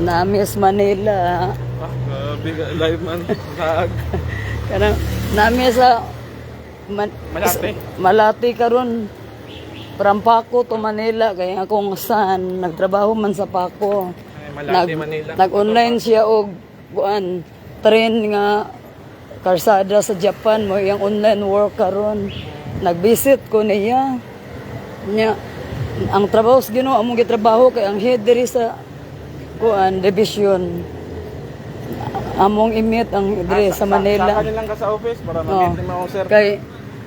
Namis Manila. Grabe ka, live man. Kaag. Kanang namis sa Malate. Malati karon. From Paco to Manila kaya akong saan nagtrabaho man sa Paco. Malate, Manila. Nag-online siya og kuan train nga karsada sa Japan mo yung online work karon. Nag-visit ko niya. Nya ang trabaho sa Ginoo among gitrabaho kay ang head diri sa kuan division. Among imit ang diri sa Manila. Saka nilang ka sa office para ma-meet ni mga sir. Kay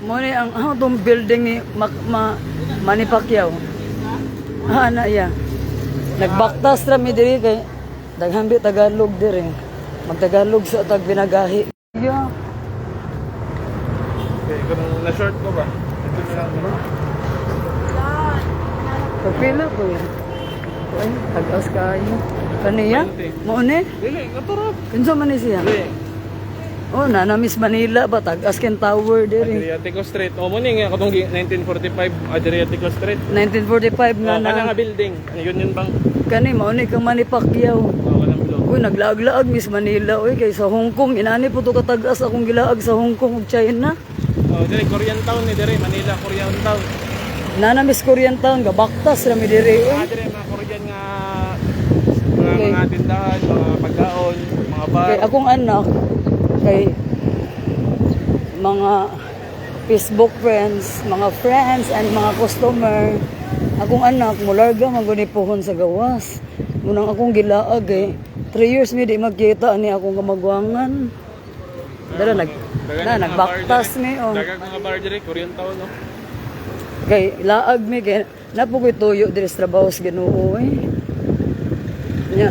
mo ni ang atong building ni Manny Pacquiao. Ana ya. Nagbaktas ra mi diri kay daghan bi Tagalog diri. Magtagalog sa tag binagahi. Yeah. Okay, kung na-short ko ba? Ito na lang naman. Pagpila ko yan. Ay, tagas kayo. Kaniya? Mo ni? Dili, katurap. Kinsa man ni siya? Dili. Oh, na Miss Manila ba tagas ken tower diri. Adriatico Street. O mo ni nga katong 1945 Adriatico Street. 1945 nga Kana na. nga building. Ano yun bang? Kani mao ni kang Manny Pacquiao. Walang below. Uy, naglaag-laag Miss Manila. Uy, kay sa Hong Kong. Inani po to katagas akong gilaag sa Hong Kong ug China. Oh, diri Korean Town ni diri Manila Korean Town. Nana Miss Korean Town, gabaktas rami diri. Diri mga Korean nga mga tindahan, mga pagkaon, mga bar. Kay akong anak, kay mga Facebook friends, mga friends and mga customer, akong anak, mularga maguni pohon sa gawas. Munang akong gilaag eh. 3 years mi di magkita ni akong kamagwangan. Dala nagbaktas mi oh. Dagang mga bar diri Korean Town no. Kay laag mi kay napugoy tuyo diri sa trabaho sa Ginoo eh. Nya.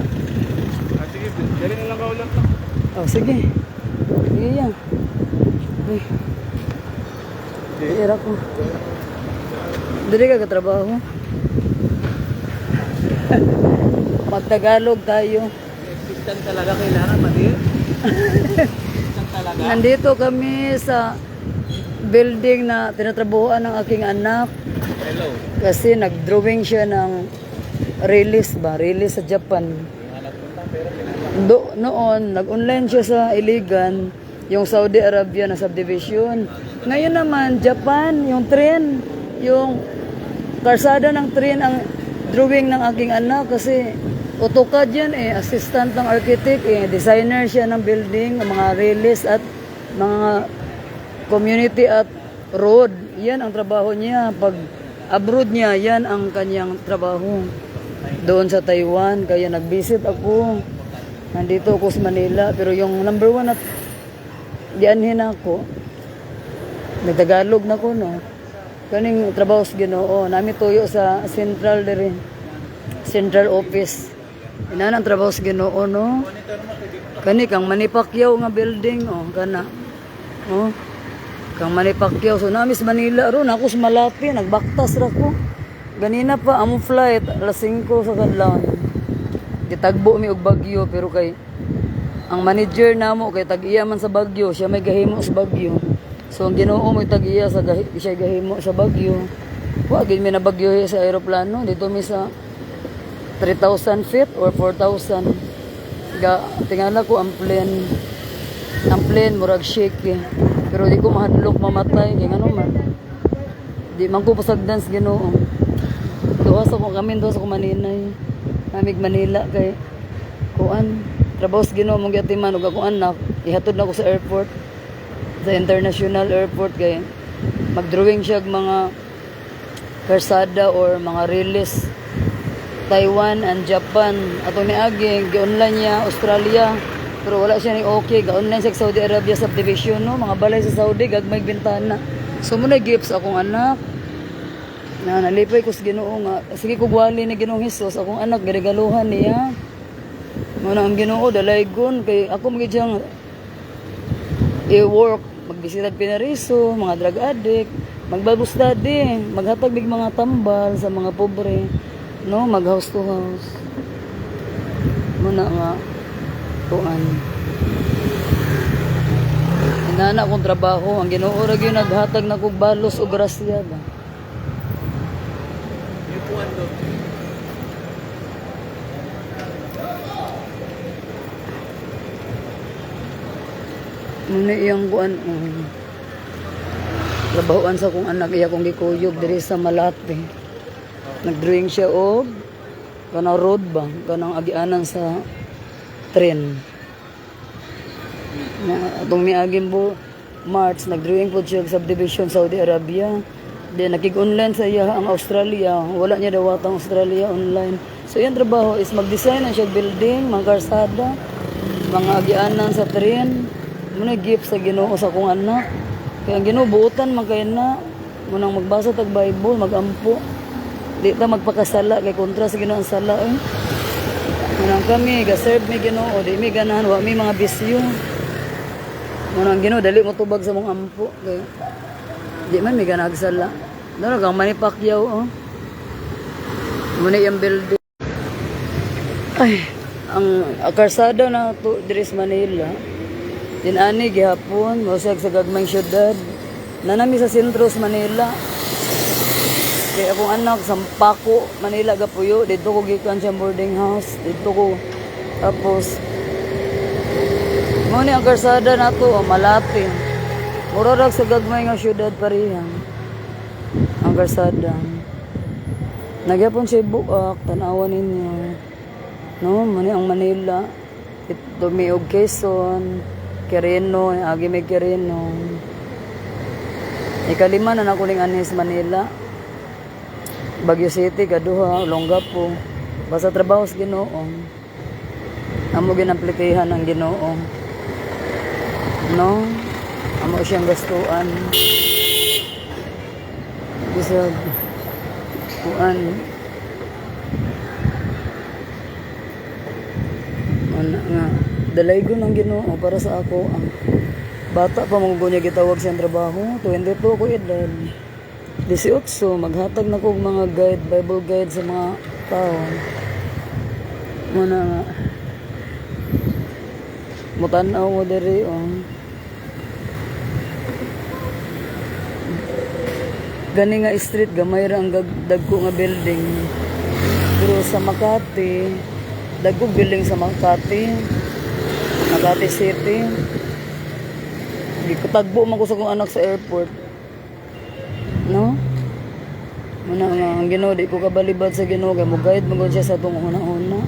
Sige, diri na lang ka ulit no. Oh sige. Sige yan. Ay. Ira ko. Diri ka katrabaho. Magtagalog tayo. Assistant talaga kailangan madir. Assistant talaga. Nandito kami sa building na tinatrabuhan ng aking anak. Hello. Kasi nag-drawing siya ng release sa Japan. Noon, nag-online siya sa Iligan, yung Saudi Arabia na subdivision. Ngayon naman, Japan, yung train, yung karsada ng train ang drawing ng aking anak kasi AutoCAD yan eh, assistant ng architect eh, designer siya ng building, mga release at mga community at road. Yan ang trabaho niya. Pag abroad niya, yan ang kanyang trabaho. Doon sa Taiwan, kaya nag-visit ako. Nandito ako sa Manila, pero yung number 1 at dianhin ako. Nagtagalog na ko, no? Kaning trabaho sa Ginoo. Nami tuyo sa Central diri. Central Office. Ina ang trabaho sa Ginoo, no? Kani kang Manny Pacquiao nga building, oh, kana. Oh. Kang Manny Pacquiao. So, namis Manila ron. Ako sa Malati, nagbaktas ra ko. Ganina pa, among flight, alas 5 sa kadlaw. Gitagbo mi og bagyo, pero kay ang manager namo kay tag-iya man sa bagyo, siya may gahimo sa bagyo. So, ang Ginoo mo tag-iya sa siya gahimo sa bagyo. Wa gid mi na bagyo sa aeroplano dito mi sa 3,000 feet or 4,000. Tingala ko ang plane. Ang plane murag shake eh. Pero di ko mahadlok mamatay kay ngano man. Di man ko pasagdan sa Ginoo. Duha sa ko Maninay. Namig Manila kay kuan trabaho sa Ginoo mong giatiman ug akong anak ihatod na ko sa airport sa international airport kay mag-drawing siya mga karsada or mga release Taiwan and Japan atong niagi gi-online niya Australia pero wala siya ni okay ga-online sa Saudi Arabia subdivision no mga balay sa Saudi gagmay bintana so mo na gifts akong anak na nalipay ko sa Ginoo nga sige ko gwali ni Ginoong Hesus akong anak giregaluhan niya muna ang Ginoo dalaygon kay ako magid siyang i-work magbisita pinariso mga drug addict mag-Bible study maghatag mig mga tambal sa mga pobre no mag house to house muna nga kuan inana akong trabaho ang Ginoo ra gyud naghatag na kog balos ug grasya ba. Muna iyang kuan trabahoan sa kong anak iya kong gikuyog diri sa Malate. Nagdrawing siya og kanang road ba, kanang agianan sa tren. Na atong miaging bu March nagdrawing po siya og subdivision Saudi Arabia. Then nakig-online sa iya ang Australia. Wala niya daw watang Australia online. So yung trabaho is mag-design na siya building, mga karsada, mga agianan sa tren. Muna gift sa Ginoo sa kong anak. Kaya ang Ginoo buutan man kay na munang magbasa tag Bible, magampo. Di ta magpakasala kay kontra sa Ginoo ang sala eh. Munang kami ga-serve mi Ginoo, di mi ganahan wa mi mga bisyo. Munang Ginoo dali mo tubag sa mong ampo kay di man mi ganag sala. Dara kang manipakyaw oh. Muna yung building. Ay, ang karsada na to diri sa Manila. Dinani gihapon mo sa gagmayng syudad. Nanami sa sentro sa Manila. Kaya akong anak sa Paco, Manila gapuyo, dito ko gikan sa boarding house, dito ko tapos mo ni ang karsada na to, Malate. Mura ra sa gagmay nga syudad parehang. Ang karsada. Nagyapon siya buak, tanawan ninyo. No, mani ang Manila. Ito may og Quezon, Quirino, agi may Quirino. Ikalima na nakuling anis Manila. Baguio City, Kaduha, Olongapo. Basta trabaho sa Ginoo. Amo ginamplikihan ng Ginoo. No? Amo siyang gastuan. Bisag kuan. Ana nga dalay ko ng Ginoo para sa ako ang bata pa mong niya gitawag siyang trabaho. 22 ko edad. 18 maghatag na ko mga guide, Bible guide sa mga tao. Muna nga mutanaw mo diri gani nga street gamay ra ang dagko nga building. Pero sa Makati dagko building sa Makati City. Di ko tagbo man ko sa kong anak sa airport. No? Muna nga ang Ginoo di ko kabalibad sa Ginoo kay mo guide mo siya sa tong una-una.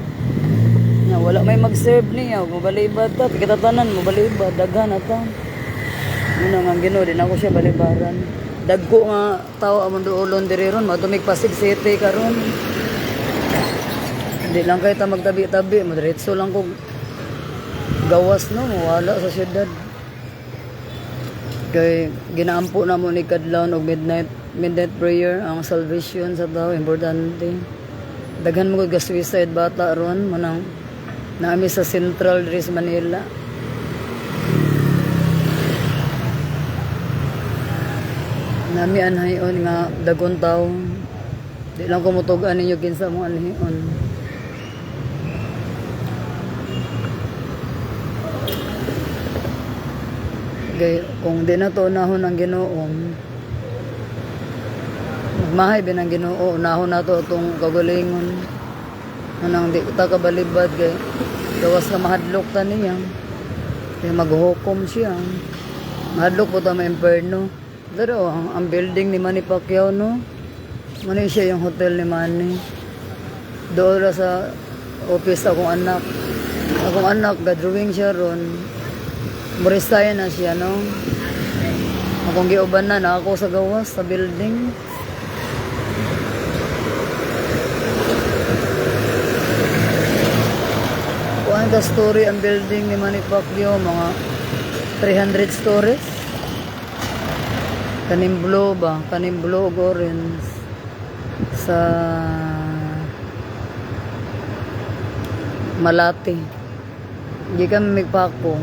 Na wala may mag-serve niya, mo balibad ta, kita tanan mo balibad daghan ata. Muna nga ang Ginoo di na ko siya balibaran. Dagko nga tao amon duolon diri ron, matumig Pasig City karon. Hindi lang kay ta magtabi-tabi, madiretso lang ko gawas no, wala sa syudad. Kay ginaampo na mo ni kadlawon og midnight prayer ang salvation sa tao importante. Daghan mo ga suicide bata ron manang naami sa Central diri sa Manila. Nami anhayon nga dagon tawo. Di lang ko mutugan ninyo kinsa mo anhayon. Kay kung di na to unahon ang Ginoo, magmahay bin ang Ginoo, unahon na to itong kagalingon. Anang di ta kabalibad kay gawas ka mahadlok ta niya. Kaya maghukom siya. Mahadlok po ta ma-imperno. Pero ang building ni Manny Pacquiao no, Manny siya yung hotel ni Manny. Doon sa office akong anak. Akong anak, ga-drawing siya ron. Murisaya na siya, no? Akong giuban na ako sa gawas, sa building. Kuhaan ka story ang building ni Manny Pacquiao, mga 300 stories. Kanimblo ba? Kanimblo o orange. Sa Malate. Hindi kami magpako.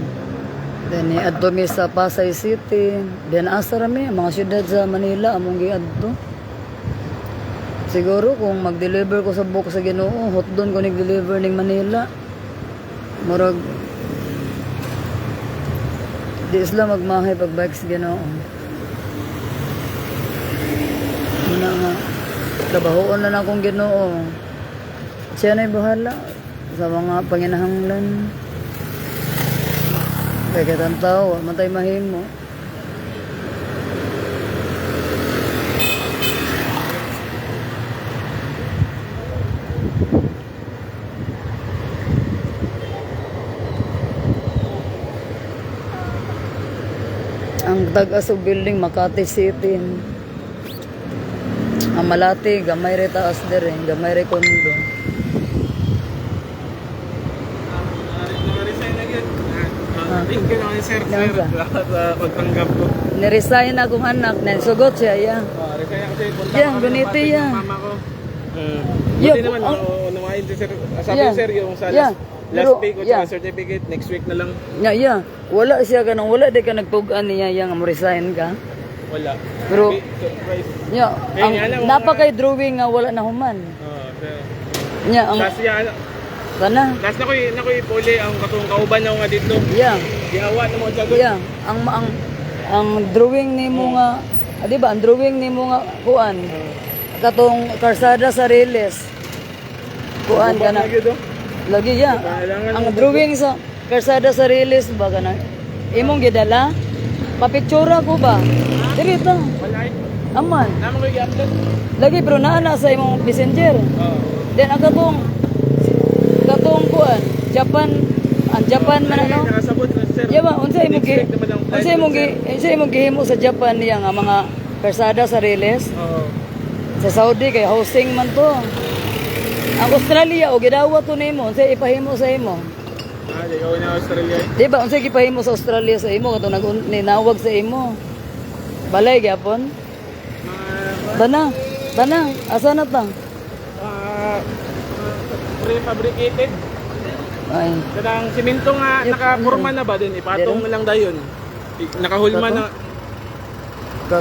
Then adto mi sa Pasay City. Then asa rami mga syudad sa Manila among giadto. Siguro kung mag-deliver ko sa book sa Ginoo, hot doon ko nag-deliver ning Manila. Murag di sila magmahay pag bike sa Ginoo. Muna nga trabahoon na akong Ginoo. Siya na'y bahala sa mga panginahanglan. Kaya kitang tao, matay mahimo. Ang tag-asog building, Makati City. Ang Malati, gamay re taas dire, gamay re kondo. Naka-resign na yun. Thank you naman sir, Yan sa? sa pagtanggap ko. Niresign na akong anak, nasugot siya, ya. Resign ako sir, punta Yan, ako ganito ng yan. mama ko. Yeah, Buti naman, unawain din sir. Sabi Yeah. sir, yung sa Yeah. last Pero, pay ko yeah. sa certificate, next week na lang. Ya, wala siya kanang wala di ka nagpugan niya yang mo resign ka. Wala. Pero- Surprise. Ya, Kaya ang nga lang, napakay drawing nga wala na human. Sir. Ya, ang Tapos yan, kana. tapos nakoy puli ang katong kauban na nga dito. Ya, Giawa na mo sagot. ya, ang drawing nimo nga, di ba, ang drawing nimo nga kuan katong karsada sa Riles. Kuan ka na. Lagi ya. Kailangan Ang drawing sa karsada sa Riles ba kana? Imong gidala? Papictura ko ba? Dirito. Wala eh. Aman. Naman ko i-upload. Lagi pero naa sa imong messenger. Then ang katong kuan, Japan, ang Japan man ano? Nakasabot na sir. Yeah ba, unsa imong Next week naman ang flight unsa imong gihimo sa Japan niya nga mga karsada sa Riles? Oo. Sa Saudi kay hosting man to. Ang Australia o gidawa to nimo, unsa ipahimo sa imo? Di ko na Australia. Di ba unsa gipahimo sa Australia sa imo katong ninawag sa imo? Balay gyapon? Bana, asa na ta? Prefabricated. Ay, Kadang simento nga nakapurma na ba din? Ipatong na lang dayon. Nakahulma Ipatong? na.